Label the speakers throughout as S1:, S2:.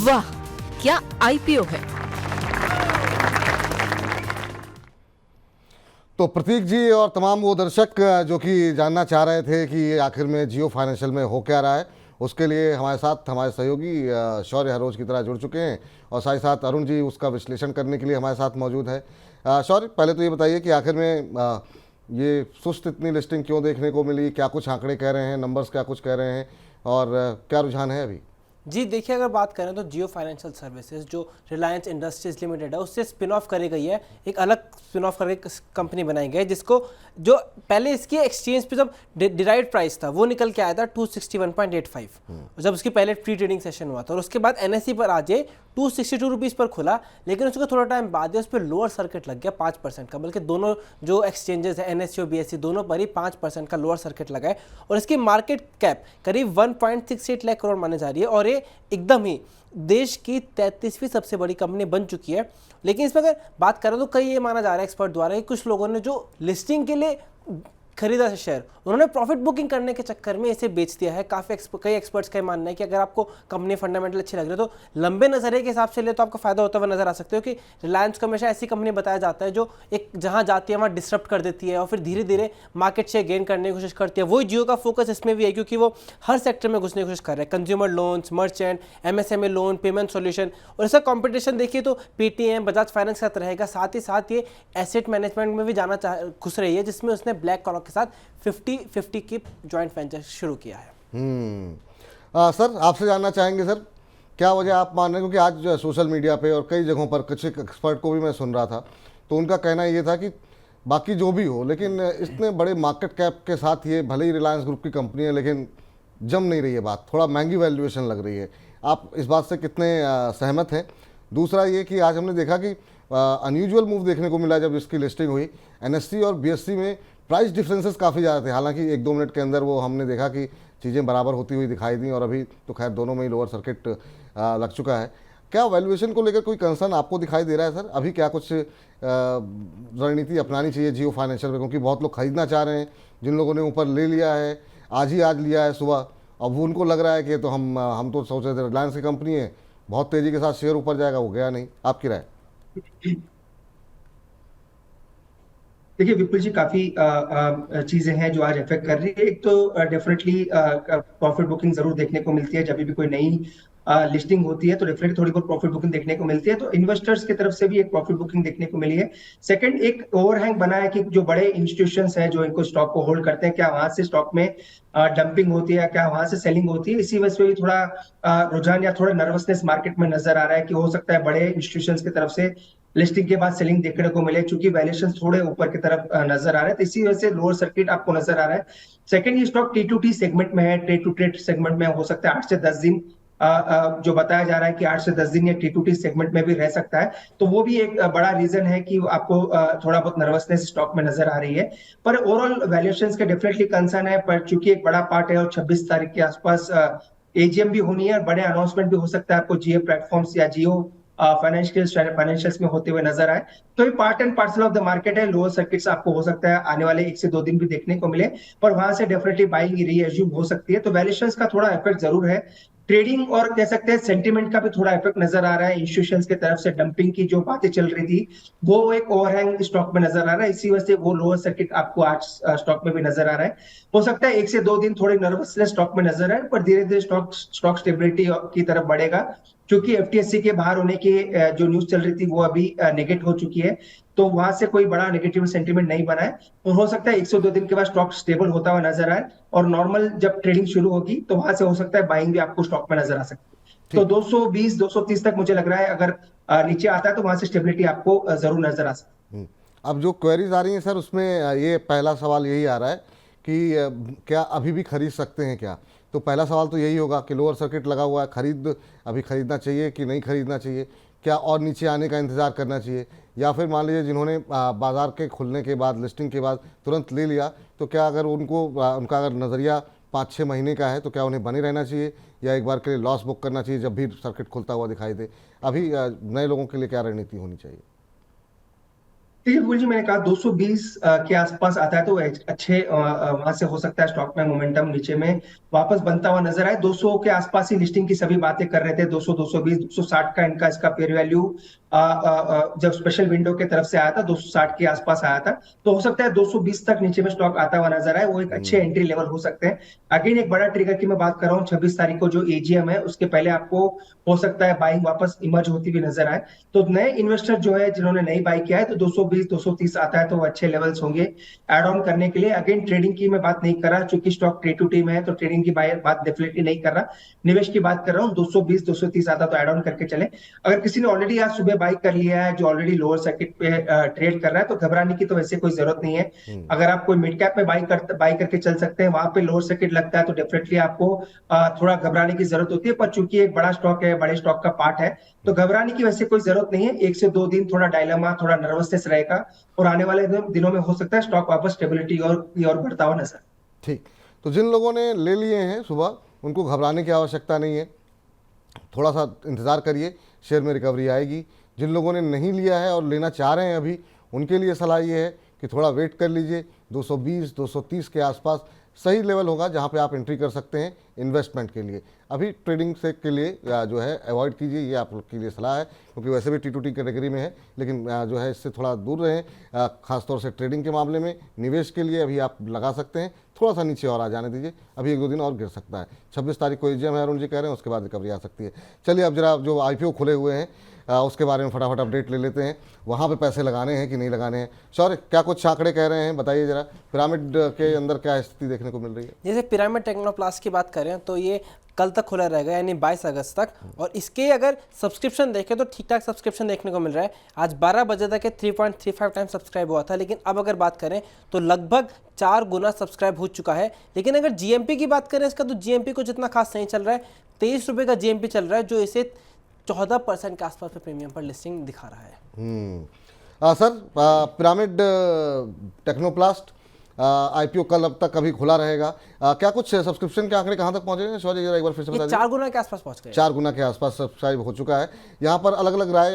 S1: वाह, क्या आईपीओ है।
S2: तो प्रतीक जी और तमाम वो दर्शक जो कि जानना चाह रहे थे कि आखिर में जियो फाइनेंशियल में हो क्या रहा है, उसके लिए हमारे साथ हमारे सहयोगी शौर्य हर रोज़ की तरह जुड़ चुके हैं और साथ ही साथ अरुण जी उसका विश्लेषण करने के लिए हमारे साथ मौजूद है। शौर्य, पहले तो ये बताइए कि आखिर में ये सुस्त इतनी लिस्टिंग क्यों देखने को मिली, क्या कुछ आंकड़े कह रहे हैं, नंबर्स क्या कुछ कह रहे हैं और क्या रुझान है अभी?
S3: जी देखिए, अगर बात करें तो जियो फाइनेंशियल सर्विसेज जो रिलायंस इंडस्ट्रीज लिमिटेड है उससे स्पिन ऑफ करी गई है, एक अलग स्पिन ऑफ करके कंपनी बनाई गई है, जिसको जो पहले इसकी एक्सचेंज पे जब डिराइव्ड प्राइस था वो निकल के आया था 261.85, जब उसकी पहले प्री ट्रेडिंग सेशन हुआ था, और उसके बाद एनएसई पर आज 262 रुपीज़ पर खुला, लेकिन उसको थोड़ा टाइम बाद उस पर लोअर सर्किट लग गया 5% का, बल्कि दोनों जो एक्सचेंजेस है एनएसई और बीएसई दोनों पर ही 5% का लोअर सर्किट लगा है, और इसकी मार्केट कैप करीब 1.68 लाख करोड़ माने जा रही है, और ये एकदम ही देश की 33वीं सबसे बड़ी कंपनी बन चुकी है। लेकिन इसमें अगर बात करें तो कई ये माना जा रहा है एक्सपर्ट द्वारा कि कुछ लोगों ने जो लिस्टिंग के लिए खरीदा शेयर, उन्होंने प्रॉफिट बुकिंग करने के चक्कर में इसे बेच दिया है। कई एक्सपर्ट्स का मानना है कि अगर आपको कंपनी फंडामेंटल अच्छी लग रही है तो लंबे नजरिए के हिसाब से ले तो आपको फायदा होता हुआ नजर आ सकते हो, कि रिलायंस को हमेशा ऐसी कंपनी बताया जाता है जो एक जहां जाती है वहां डिसरप्ट कर देती है और फिर धीरे धीरे मार्केट शेयर गेन करने की कोशिश करती है। वही जियो का फोकस इसमें भी है, क्योंकि वो हर सेक्टर में घुसने की कोशिश कर रहा है, consumer loans, merchant, MSME loan, payment solution, और इसका कॉम्पिटिशन देखिए तो पेटीएम, बजाज फाइनेंस के साथ रहेगा। साथ ही साथ ये एसेट मैनेजमेंट में भी घुस रही है, जिसमें उसने ब्लैक रॉक के साथ 50-50 की जॉइंट वेंचर शुरू किया है।
S2: सर, आपसे जानना चाहेंगे सर, क्या वजह आप मान रहे हैं, क्योंकि आज जो है सोशल मीडिया पे और कई जगहों पर कुछ एक्सपर्ट को भी मैं सुन रहा था, तो उनका कहना ये था कि बाकी जो भी हो, लेकिन इतने बड़े मार्केट कैप के साथ ये भले ही रिलायंस ग्रुप की कंपनी है, लेकिन जम नहीं रही है बात, थोड़ा महंगी वैल्यूएशन लग रही है। आप इस बात से कितने सहमत हैं? दूसरा ये कि आज हमने देखा कि अनयूजुअल मूव देखने को मिला जब इसकी लिस्टिंग हुई, एनएससी और बीएससी में प्राइस डिफरेंसेस काफ़ी ज़्यादा थे, हालांकि 1-2 मिनट के अंदर वो हमने देखा कि चीज़ें बराबर होती हुई दिखाई दी, और अभी तो खैर दोनों में ही लोअर सर्किट लग चुका है। क्या वैल्यूएशन को लेकर कोई कंसर्न आपको दिखाई दे रहा है सर? अभी क्या कुछ रणनीति अपनानी चाहिए जियो फाइनेंशियल में, क्योंकि बहुत लोग खरीदना चाह रहे हैं, जिन लोगों ने ऊपर ले लिया है, आज लिया है सुबह, अब उनको लग रहा है कि तो हम तो सोच रहे थे रिलायंस की कंपनी है, बहुत तेज़ी के साथ शेयर ऊपर जाएगा, वो गया नहीं। आपकी राय?
S4: देखिए विपुल जी, काफी चीजें हैं जो आज इफेक्ट कर रही है। एक तो डेफिनेटली प्रॉफिट बुकिंग जरूर देखने को मिलती है, जब भी कोई नई लिस्टिंग होती है तो डेफिनेटली थोड़ी बहुत प्रॉफिट बुकिंग देखने को मिलती है, तो इन्वेस्टर्स की तरफ से भी एक प्रॉफिट बुकिंग देखने को मिली है। सेकंड, एक ओवरहैंग बना है कि जो बड़े इंस्टीट्यूशंस हैं जो इनको स्टॉक को होल्ड करते हैं, क्या वहां से स्टॉक में डंपिंग होती है, क्या वहां से सेलिंग होती है। इसी वजह से भी थोड़ा रुझान या थोड़ा नर्वसनेस मार्केट में नजर आ रहा है कि हो सकता है बड़े इंस्टीट्यूशंस की तरफ से लिस्टिंग के बाद सेलिंग देखने को मिले, चूंकि वैल्यूएशन थोड़े ऊपर की तरफ नजर आ रहे हैं, तो इसी वजह से लोअर सर्किट आपको नजर आ रहा है। सेकंड, ये स्टॉक T2T सेगमेंट में है, ट्रेड टू ट्रेड सेगमेंट में हो सकता है 8 से 10 दिन, जो बताया जा रहा है कि 8 से 10 दिन ये T2T सेगमेंट में भी रह सकता है, तो वो भी एक बड़ा रीजन है कि आपको थोड़ा बहुत नर्वसनेस स्टॉक में नजर आ रही है। पर ओवरऑल वैल्यूएशंस का डेफिनेटली कंसर्न है, पर चूंकि एक बड़ा पार्ट है और 26 तारीख के आसपास एजीएम भी होनी है और बड़े अनाउंसमेंट भी हो सकता है आपको जियो प्लेटफॉर्म्स या जियो फाइनेंशियल्स में होते हुए नजर आए, तो ये part and parcel of the market है। लोअर सर्किट्स आपको हो सकता है आने वाले 1 से 2 दिन भी देखने को मिले, पर वहां से डेफिनेटली बाइंग रीअज्यूम हो सकती है, तो वैल्यूएशंस का थोड़ा इफेक्ट जरूर है। ट्रेडिंग और कह सकते हैं सेंटीमेंट का भी थोड़ा इफेक्ट नजर आ रहा है, इंस्टीट्यूशंस की तरफ से डंपिंग की जो बातें चल रही थी वो एक ओवरहैंग स्टॉक में नजर आ रहा है, इसी वजह से वो लोअर सर्किट आपको आज स्टॉक में भी नजर आ रहा है। हो सकता है 1 से 2 दिन थोड़ी नर्वसनेस स्टॉक में नजर आए, पर धीरे धीरे स्टॉक स्टेबिलिटी की तरफ बढ़ेगा, क्योंकि एफटीएससी के बाहर होने की जो न्यूज चल रही थी वो अभी नेगेट हो चुकी है, तो वहां से कोई बड़ा नेगेटिव सेंटीमेंट नहीं बना है, और हो सकता है 1 से 2 दिन के बाद स्टॉक स्टेबल होता हुआ नजर आए, और नॉर्मल जब ट्रेडिंग शुरू होगी तो वहां से हो सकता है बाइंग भी आपको स्टॉक में नजर आ सकती है। तो 220 230 तक मुझे लग रहा है, अगर नीचे आता है तो वहां से स्टेबिलिटी आपको जरूर नजर आ सकती है।
S2: अब जो क्वेरीज आ रही हैं सर, उसमें ये पहला सवाल यही आ रहा है कि क्या अभी भी खरीद सकते हैं क्या? तो पहला सवाल तो यही होगा कि लोअर सर्किट लगा हुआ है, अभी खरीदना चाहिए कि नहीं खरीदना चाहिए, क्या और नीचे आने का इंतज़ार करना चाहिए, या फिर मान लीजिए जिन्होंने बाज़ार के खुलने के बाद, लिस्टिंग के बाद तुरंत ले लिया, तो क्या अगर उनका अगर नज़रिया 5-6 महीने का है तो क्या उन्हें बने रहना चाहिए, या एक बार के लिए लॉस बुक करना चाहिए जब भी सर्किट खुलता हुआ दिखाई दे? अभी नए लोगों के लिए क्या रणनीति होनी चाहिए?
S4: देखिए विपुल जी, मैंने कहा 220 के आसपास आता है तो अच्छे वहां से हो सकता है स्टॉक में मोमेंटम नीचे में वापस बनता हुआ नजर आए। 200 के आसपास ही लिस्टिंग की सभी बातें कर रहे थे, 200, 220, 260 का इनका इसका पेयर वैल्यू जब स्पेशल विंडो के तरफ से आया था 260 के आसपास आया था, तो हो सकता है 220 तक नीचे में स्टॉक आता हुआ नजर आए, वो एक अच्छे एंट्री लेवल हो सकते हैं। अगेन एक बड़ा ट्रिगर की मैं बात कर रहा हूँ, 26 तारीख को जो एजीएम है उसके पहले आपको हो सकता है बाइंग वापस इमर्ज होती हुई नजर आए। तो नए इन्वेस्टर जो है जिन्होंने नई बाई किया है तो 220, 230 आता है तो वो अच्छे लेवल्स होंगे एड ऑन करने के लिए। अगेन ट्रेडिंग की मैं बात नहीं कर रहा, चूंकि स्टॉक ट्रेड टू टीम है तो ट्रेडिंग की बात डेफिनेटली नहीं कर रहा, निवेश की बात कर रहा हूँ। 220, 230 आता तो एड ऑन करके चले। अगर किसी ने ऑलरेडी आज सुबह बाई कर लिया है, जो ऑलरेडी लोअर सर्किट पे ट्रेड कर रहा है, तो घबराने की तो वैसे कोई जरूरत नहीं है। अगर आप कोई मिड कैप में बाई करके चल सकते हैं, वहां पे लोअर सर्किट लगता है तो डेफिनेटली आपको थोड़ा घबराने की जरूरत होती है, पर चूंकि एक बड़ा स्टॉक है, बड़े स्टॉक का पार्ट है, तो घबराने की वैसे कोई जरूरत नहीं है। 1 से 2 दिन थोड़ा डायलेमा, थोड़ा नर्वसनेस रहेगा और आने वाले दिनों में हो सकता है स्टॉक वापस स्टेबिलिटी और बढ़ता हुआ नजर।
S2: ठीक, तो जिन लोगों ने ले लिए हैं सुबह, उनको घबराने की आवश्यकता नहीं है, थोड़ा सा इंतज़ार करिए, शेयर में रिकवरी आएगी। जिन लोगों ने नहीं लिया है और लेना चाह रहे हैं अभी, उनके लिए सलाह ये है कि थोड़ा वेट कर लीजिए। 220, 230 के आसपास सही लेवल होगा जहां पे आप एंट्री कर सकते हैं इन्वेस्टमेंट के लिए। अभी ट्रेडिंग से के लिए जो है अवॉइड कीजिए, ये आप लोग के लिए सलाह है, क्योंकि वैसे भी T2T कैटेगरी में है, लेकिन जो है इससे थोड़ा दूर रहें। खासतौर से ट्रेडिंग के मामले में निवेश के लिए अभी आप लगा सकते हैं, थोड़ा सा नीचे और आ जाने दीजिए, अभी 1-2 दिन और गिर सकता है। 26 तारीख को एजीएम है अरुण जी कह रहे हैं, उसके बाद रिकवरी आ सकती है। चलिए अब जरा जो IPO खुले हुए हैं उसके बारे में फटाफट अपडेट ले लेते हैं, वहाँ पे पैसे लगाने हैं कि नहीं लगाने हैं। शौर्य, क्या कुछ आंकड़े कह रहे हैं, बताइए जरा, पिरामिड के अंदर क्या स्थिति देखने को मिल रही है?
S3: जैसे पिरामिड टेक्नोप्लास्ट की बात करें तो ये कल तक खुला रहेगा, यानी 22 अगस्त तक, और इसके अगर सब्सक्रिप्शन देखें तो ठीक ठाक सब्सक्रिप्शन देखने को मिल रहा है। आज 12 बजे तक 3.35 टाइम सब्सक्राइब हुआ था, लेकिन अब अगर बात करें तो लगभग 4 गुना सब्सक्राइब हो चुका है। लेकिन अगर जीएमपी की बात करें इसका, तो जीएमपी को जितना खास नहीं चल रहा है, 23 रुपये का जीएमपी चल रहा है, जो इसे 14% के आसपास पे प्रीमियम पर लिस्टिंग दिखा रहा है।
S2: सर, पिरामिड टेक्नोप्लास्ट IPO कल अब तक अभी खुला रहेगा, क्या कुछ सब्सक्रिप्शन के आंकड़े कहाँ तक पहुंचे हैं? सॉरी, एक बार फिर से बता दीजिए।
S3: 4 गुना के आसपास पहुंच गए,
S2: 4 गुना के आसपास सब्सक्राइब हो चुका है। यहाँ पर अलग अलग राय,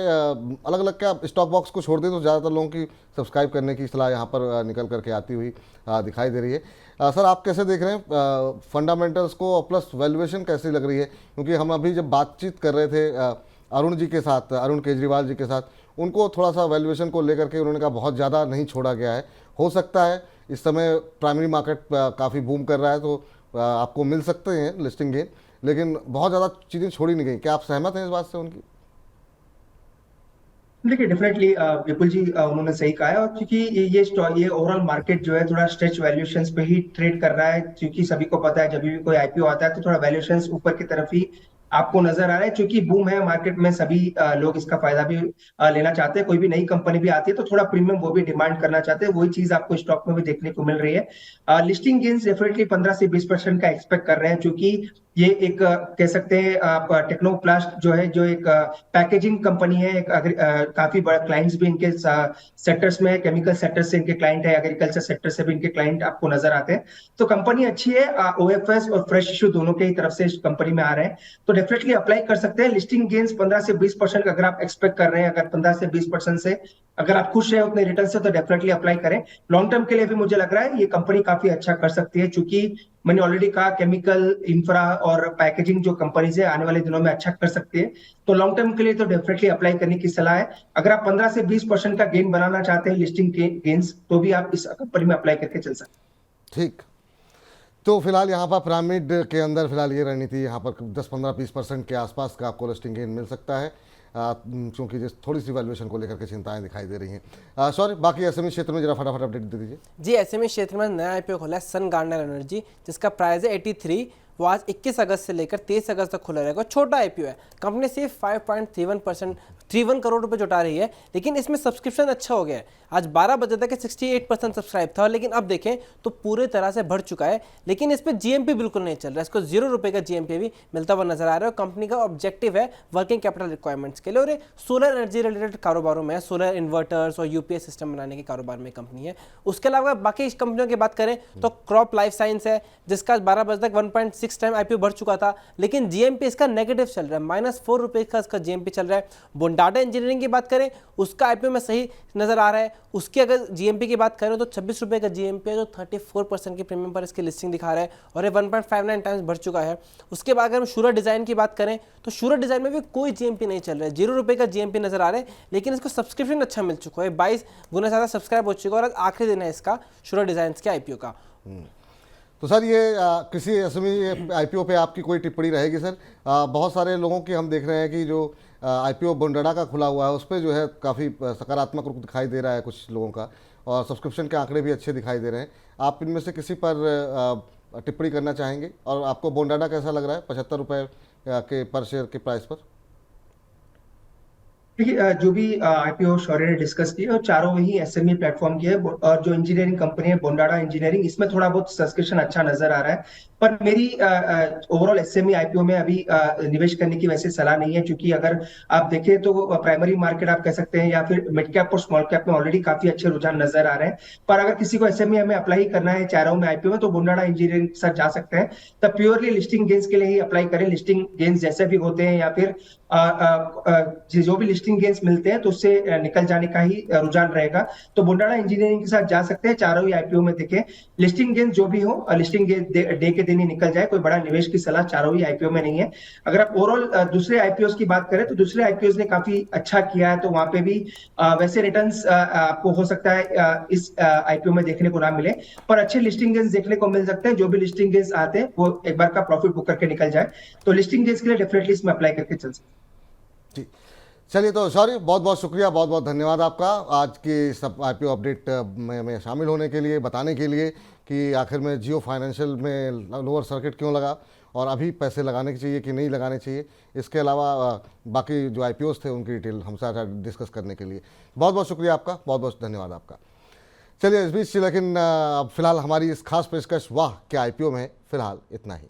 S2: अलग अलग क्या स्टॉक बॉक्स को छोड़ दें तो ज़्यादातर लोगों की सब्सक्राइब करने की सलाह यहाँ पर निकल करके आती हुई दिखाई दे रही है। सर, आप कैसे देख रहे हैं फंडामेंटल्स को, प्लस वैल्यूएशन कैसी लग रही है? क्योंकि हम अभी जब बातचीत कर रहे थे अरुण जी के साथ, अरुण केजरीवाल जी के साथ, उनको थोड़ा सा वैल्यूएशन को लेकर के उन्होंने कहा बहुत ज़्यादा नहीं छोड़ा गया है। हो सकता है इस समय प्राइमरी मार्केट काफ़ी बूम कर रहा है तो आपको मिल सकते हैं लिस्टिंग गेन, लेकिन बहुत ज़्यादा चीज़ें छोड़ी नहीं गई। क्या आप सहमत हैं इस बात से उनकी?
S4: देखिए डेफिनेटली विपुल जी उन्होंने सही कहा है, और क्योंकि ये ओवरऑल मार्केट जो है थोड़ा स्ट्रेच वैल्यूएशंस पे ही ट्रेड कर रहा है, क्योंकि सभी को पता है जब भी कोई IPO आता है तो थोड़ा वैल्यूएशंस ऊपर की तरफ ही आपको नजर आ रहा है। क्योंकि बूम है मार्केट में, सभी लोग इसका फायदा भी लेना चाहते हैं। कोई भी नई कंपनी भी आती है तो थोड़ा प्रीमियम वो भी डिमांड करना चाहते हैं, वही चीज आपको स्टॉक में भी देखने को मिल रही है। लिस्टिंग गेन्स डेफिनेटली 15 से 20% का एक्सपेक्ट कर रहे हैं, क्योंकि ये एक कह सकते हैं आप टेक्नोप्लास्ट जो है, जो एक पैकेजिंग कंपनी है, काफी बड़ा क्लाइंट्स भी इनके सेक्टर्स में, केमिकल सेक्टर से इनके क्लाइंट है, एग्रीकल्चर सेक्टर से भी इनके क्लाइंट आपको नजर आते हैं। तो कंपनी अच्छी है, OFS और फ्रेश इशू दोनों के ही तरफ से इस कंपनी में आ रहे हैं, तो डेफिनेटली अप्लाई कर सकते हैं। लिस्टिंग गेन्स 15 से 20% अगर आप एक्सपेक्ट कर रहे हैं, अगर 15 से 20% से अगर आप खुश है उतने रिटर्न से, तो डेफिनेटली अप्लाई करें। लॉन्ग टर्म के लिए भी मुझे लग रहा है ये कंपनी काफी अच्छा कर सकती है, चूंकि मैंने ऑलरेडी कहा केमिकल, इंफ्रा और पैकेजिंग जो कंपनीज है आने वाले दिनों में अच्छा कर सकती है, तो लॉन्ग टर्म के लिए तो डेफिनेटली अप्लाई करने की सलाह है। अगर आप 15 से 20% का गेन बनाना चाहते हैं लिस्टिंग गेन्स, तो भी आप इस कंपनी में अप्लाई करके चल सकते हैं।
S2: ठीक, तो फिलहाल यहाँ पर पिरामिड के अंदर फिलहाल ये रणनीति, यहाँ पर 10-15-20% के आसपास का आपको लिस्टिंग गेन मिल सकता है, क्योंकि जिस थोड़ी सी वैल्यूएशन को लेकर के चिंताएं दिखाई दे रही हैं। सॉरी, बाकी SME क्षेत्र में जरा फटाफट अपडेट दे दीजिए।
S3: जी, SME क्षेत्र में नया IPO खोला है सन गार्डनर एनर्जी, जिसका प्राइस है 83। वो आज 21 अगस्त से लेकर 23 अगस्त तक खुला रहेगा। छोटा IPO है, कंपनी सिर्फ 5.31 करोड़ रुपए जुटा रही है, लेकिन इसमें सब्सक्रिप्शन अच्छा हो गया है। आज 12 बजे तक 68% सब्सक्राइब था, लेकिन अब देखें तो पूरे तरह से बढ़ चुका है। लेकिन इस पर GMP बिल्कुल नहीं चल रहा है, इसको 0 रुपये का GMP भी मिलता हुआ नजर आ रहा है। कंपनी का ऑब्जेक्टिव है वर्किंग कैपिटल रिक्वायरमेंट्स के लिए, और ये सोलर एनर्जी रिलेटेड कारोबारों में, सोलर इन्वर्टर्स और UPS सिस्टम बनाने के कारोबार में कंपनी है। उसके अलावा बाकी कंपनियों की बात करें तो क्रॉप लाइफ साइंस है, जिसका 12 बजे तक 1.6 6 टाइम आईपीओ बढ़ चुका था, लेकिन जीएमपी इसका नेगेटिव चल रहा है, -4 का इसका जीएमपी चल रहा है। बोंडाटा इंजीनियरिंग की बात करें, उसका आईपीओ में सही नजर आ रहा है। उसकी अगर जीएमपी की बात करें तो 26 रुपये का जीएमपी है, जो 34% के प्रीमियम पर इसकी लिस्टिंग दिखा रहा है, और ये 1.59 टाइम्स बढ़ चुका है। उसके बाद अगर हम शूरत डिज़ाइन की बात करें तो शूरत डिज़ाइन में भी कोई जीएमपी नहीं चल रहा है, 0 रुपये का जीएमपी नजर आ रहा है, लेकिन इसको सब्सक्रिप्शन अच्छा मिल चुका है, 22 गुना ज़्यादा सब्सक्राइब हो चुका है, और आज आखिरी दिन है इसका शूरत डिज़ाइन के आईपीओ का।
S2: तो सर ये किसी एसएमई आईपीओ पे आपकी कोई टिप्पणी रहेगी सर? बहुत सारे लोगों की हम देख रहे हैं कि जो आईपीओ बोंडाटा का खुला हुआ है उस पर जो है काफ़ी सकारात्मक रूप दिखाई दे रहा है कुछ लोगों का, और सब्सक्रिप्शन के आंकड़े भी अच्छे दिखाई दे रहे हैं। आप इनमें से किसी पर टिप्पणी करना चाहेंगे, और आपको बोंडाटा कैसा लग रहा है 75 रुपये के पर शेयर के प्राइस पर?
S4: देखिए, जो भी आईपीओ शौर्य ने डिस्कस किए और चारों ही एसएमई प्लेटफॉर्म की है, और जो इंजीनियरिंग कंपनी है बोंडाटा इंजीनियरिंग, इसमें थोड़ा बहुत सब्सक्रिप्शन अच्छा नजर आ रहा है। पर मेरी ओवरऑल एसएमई आईपीओ में अभी निवेश करने की वैसे सलाह नहीं है, क्योंकि अगर आप देखें तो प्राइमरी मार्केट आप कह सकते हैं या फिर मिड कैप और स्मॉल कैप में ऑलरेडी काफी अच्छे रुझान नजर आ रहे हैं। पर अगर किसी को एसएमई में अप्लाई करना है चारों में आईपीओ में, तो बोंडाटा इंजीनियरिंग के साथ जा सकते हैं। तब प्योरली लिस्टिंग गेन्स के लिए ही अप्लाई करें। लिस्टिंग गेन्स जैसे भी होते हैं या फिर जो भी लिस्टिंग गेन्स मिलते हैं तो उससे निकल जाने का ही रुझान रहेगा। तो बोंडाटा इंजीनियरिंग के साथ जा सकते हैं, चारों ही आईपीओ में देखें। लिस्टिंग गेन्स जो भी हो, लिस्टिंग गेन्स डे के दिन ही निकल जाए, कोई बड़ा निवेश की सलाह चारों ही आईपीओ में नहीं है। अगर आप ओवरऑल दूसरे आईपीओ की बात करें तो दूसरे आईपीओ ने काफी अच्छा किया है, तो वहां पे भी वैसे रिटर्न्स आपको हो सकता है इस आईपीओ में देखने को ना मिले, पर अच्छे लिस्टिंग गेन्स देखने को मिल सकते हैं। जो भी लिस्टिंग गेन्स आते हैं वो एक बार का प्रॉफिट बुक करके निकल जाए, तो लिस्टिंग गेन्स के लिए डेफिनेटली इसमें अप्लाई करके चल सकते हैं।
S2: जी चलिए, तो सॉरी, बहुत बहुत शुक्रिया, बहुत बहुत धन्यवाद आपका आज की सब आईपीओ अपडेट में शामिल होने के लिए, बताने के लिए कि आखिर में जियो फाइनेंशियल में लोअर सर्किट क्यों लगा और अभी पैसे लगाने चाहिए कि नहीं लगाने चाहिए। इसके अलावा बाकी जो आईपीओस थे उनकी डिटेल हमसे आज डिस्कस करने के लिए बहुत बहुत शुक्रिया आपका, बहुत बहुत धन्यवाद आपका। चलिए, इस बीच लेकिन अब फिलहाल हमारी इस खास पेशकश वाह के आईपीओ में फिलहाल इतना ही।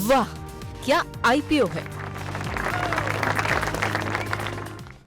S1: वाह क्या आईपीओ है।